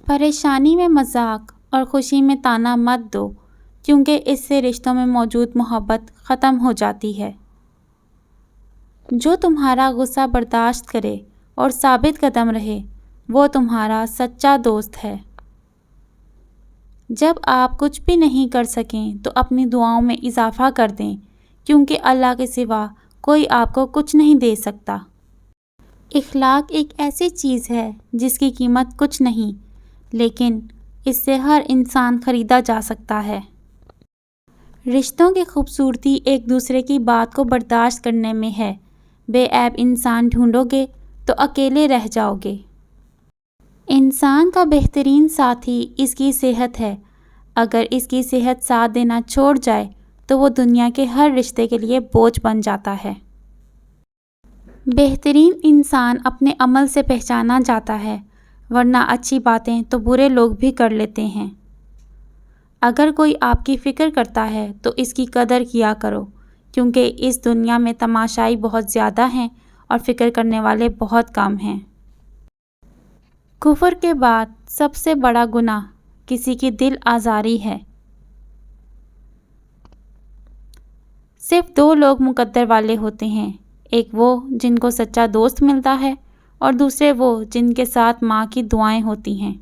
پریشانی میں مذاق اور خوشی میں طعنہ مت دو، کیونکہ اس سے رشتوں میں موجود محبت ختم ہو جاتی ہے۔ جو تمہارا غصہ برداشت کرے اور ثابت قدم رہے، وہ تمہارا سچا دوست ہے۔ جب آپ کچھ بھی نہیں کر سکیں تو اپنی دعاؤں میں اضافہ کر دیں، کیونکہ اللہ کے سوا کوئی آپ کو کچھ نہیں دے سکتا۔ اخلاق ایک ایسی چیز ہے جس کی قیمت کچھ نہیں، لیکن اس سے ہر انسان خریدا جا سکتا ہے۔ رشتوں کی خوبصورتی ایک دوسرے کی بات کو برداشت کرنے میں ہے۔ بے عیب انسان ڈھونڈو گے تو اکیلے رہ جاؤ گے۔ انسان کا بہترین ساتھی اس کی صحت ہے۔ اگر اس کی صحت ساتھ دینا چھوڑ جائے تو وہ دنیا کے ہر رشتے کے لیے بوجھ بن جاتا ہے۔ بہترین انسان اپنے عمل سے پہچانا جاتا ہے، ورنہ اچھی باتیں تو برے لوگ بھی کر لیتے ہیں۔ اگر کوئی آپ کی فکر کرتا ہے تو اس کی قدر کیا کرو، کیونکہ اس دنیا میں تماشائی بہت زیادہ ہیں اور فکر کرنے والے بہت کم ہیں۔ کفر کے بعد سب سے بڑا گناہ کسی کی دل آزاری ہے۔ صرف دو لوگ مقدر والے ہوتے ہیں، ایک وہ جن کو سچا دوست ملتا ہے اور دوسرے وہ جن کے ساتھ ماں کی دعائیں ہوتی ہیں۔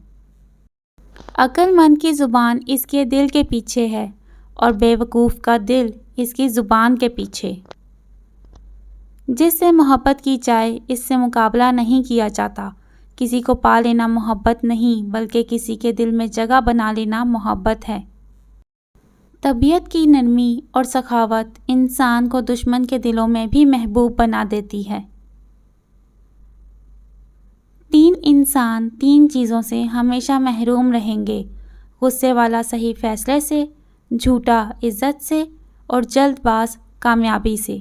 عقل مند کی زبان اس کے دل کے پیچھے ہے اور بے وقوف کا دل اس کی زبان کے پیچھے۔ جس سے محبت کی جائے اس سے مقابلہ نہیں کیا جاتا۔ کسی کو پا لینا محبت نہیں، بلکہ کسی کے دل میں جگہ بنا لینا محبت ہے۔ طبیعت کی نرمی اور سخاوت انسان کو دشمن کے دلوں میں بھی محبوب بنا دیتی ہے۔ تین انسان تین چیزوں سے ہمیشہ محروم رہیں گے: غصے والا صحیح فیصلے سے، جھوٹا عزت سے، اور جلد باز کامیابی سے۔